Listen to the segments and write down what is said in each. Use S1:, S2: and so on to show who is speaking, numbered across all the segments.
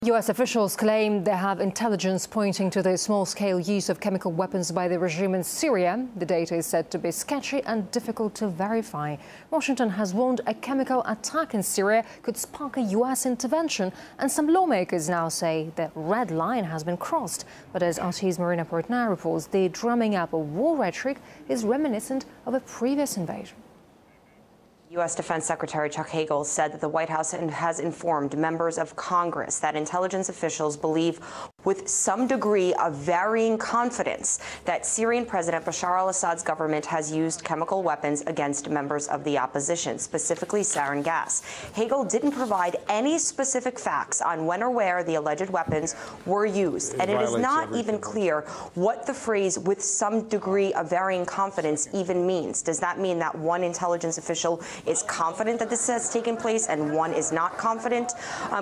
S1: US officials claim they have intelligence pointing to the small-scale use of chemical weapons by the regime in Syria. The data is said to be sketchy and difficult to verify. Washington has warned a chemical attack in Syria could spark a US intervention, and some lawmakers now say the red line has been crossed. But as RT's Marina Portner reports, the drumming up of war rhetoric is reminiscent of a previous invasion.
S2: U.S. Defense Secretary Chuck Hagel said that the White House has informed members of Congress that intelligence officials believe with some degree of varying confidence that Syrian President Bashar al-Assad's government has used chemical weapons against members of the opposition, specifically sarin gas. Hagel didn't provide any specific facts on when or where the alleged weapons were used, and it is not even clear what the phrase "with some degree of varying confidence" even means. Does that mean that one intelligence official is confident that this has taken place and one is not confident?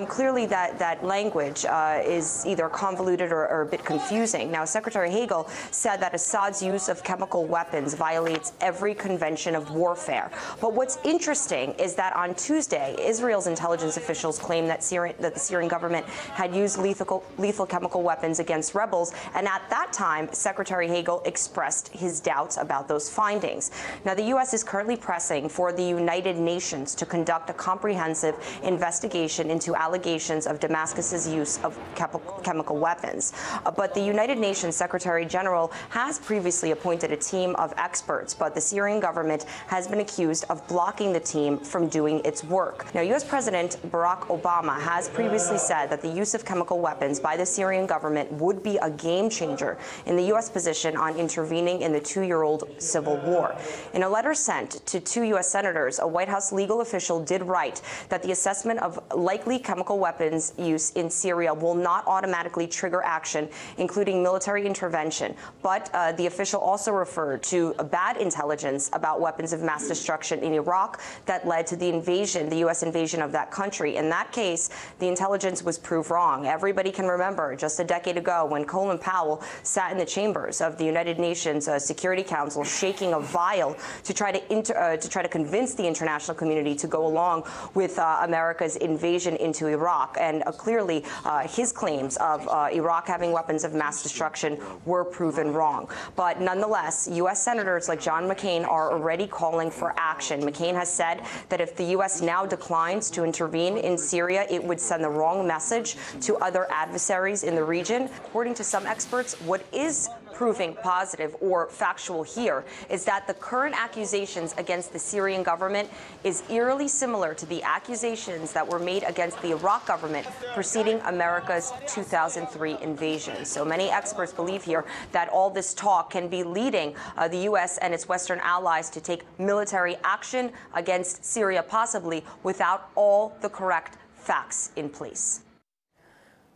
S2: Clearly that language is either convoluted or a bit confusing. Now, Secretary Hagel said that Assad's use of chemical weapons violates every convention of warfare. But what's interesting is that on Tuesday, Israel's intelligence officials claimed that the Syrian government had used lethal chemical weapons against rebels, and at that time, Secretary Hagel expressed his doubts about those findings. Now, the U.S. is currently pressing for the United Nations to conduct a comprehensive investigation into allegations of Damascus's use of chemical weapons. But the United Nations Secretary General has previously appointed a team of experts, but the Syrian government has been accused of blocking the team from doing its work. Now, U.S. President Barack Obama has previously said that the use of chemical weapons by the Syrian government would be a game changer in the U.S. position on intervening in the two-year-old civil war. In a letter sent to two U.S. senators, a White House legal official did write that the assessment of likely chemical weapons use in Syria will not automatically trigger action, including military intervention. But the official also referred to bad intelligence about weapons of mass destruction in Iraq that led to the invasion, the U.S. invasion of that country. In that case, the intelligence was proved wrong. Everybody can remember just a decade ago when Colin Powell sat in the chambers of the United Nations Security Council shaking a vial to try to convince the international community to go along with America's invasion into Iraq. And clearly, his claims of Iraq having weapons of mass destruction were proven wrong. But nonetheless, U.S. senators like John McCain are already calling for action. McCain has said that if the U.S. now declines to intervene in Syria, it would send the wrong message to other adversaries in the region. According to some experts, what is proving positive or factual here is that the current accusations against the Syrian government is eerily similar to the accusations that were made against the Iraq government preceding America's 2003 invasion. So many experts believe here that all this talk can be leading the U.S. and its Western allies to take military action against Syria, possibly without all the correct facts in place.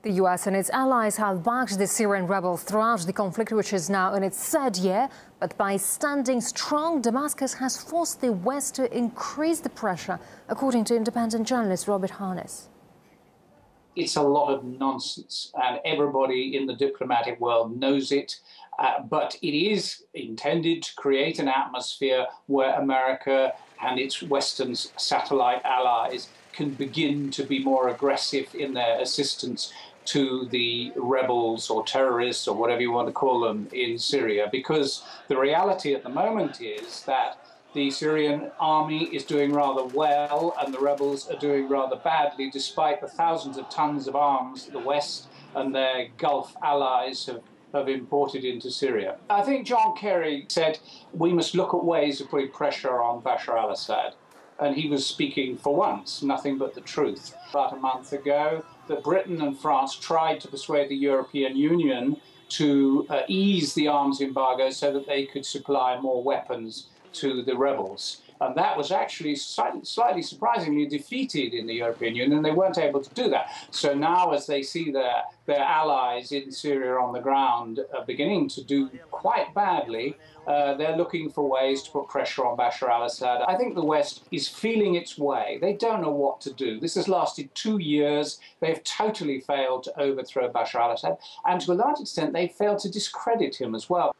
S1: The US and its allies have backed the Syrian rebels throughout the conflict, which is now in its third year. But by standing strong, Damascus has forced the West to increase the pressure, according to independent journalist Robert Harness.
S3: It's a lot of nonsense, and everybody in the diplomatic world knows it. But it is intended to create an atmosphere where America and its Western satellite allies can begin to be more aggressive in their assistance to the rebels or terrorists or whatever you want to call them in Syria. Because the reality at the moment is that the Syrian army is doing rather well and the rebels are doing rather badly, despite the thousands of tons of arms that the West and their Gulf allies have imported into Syria. I think John Kerry said we must look at ways of putting pressure on Bashar al-Assad. And he was speaking, for once, nothing but the truth. About a month ago, that Britain and France tried to persuade the European Union to ease the arms embargo so that they could supply more weapons to the rebels. And that was actually slightly surprisingly defeated in the European Union. They weren't able to do that. So now, as they see their allies in Syria on the ground beginning to do quite badly, they're looking for ways to put pressure on Bashar al-Assad. I think the West is feeling its way. They don't know what to do. This has lasted 2 years. They've totally failed to overthrow Bashar al-Assad. And to a large extent, they failed to discredit him as well.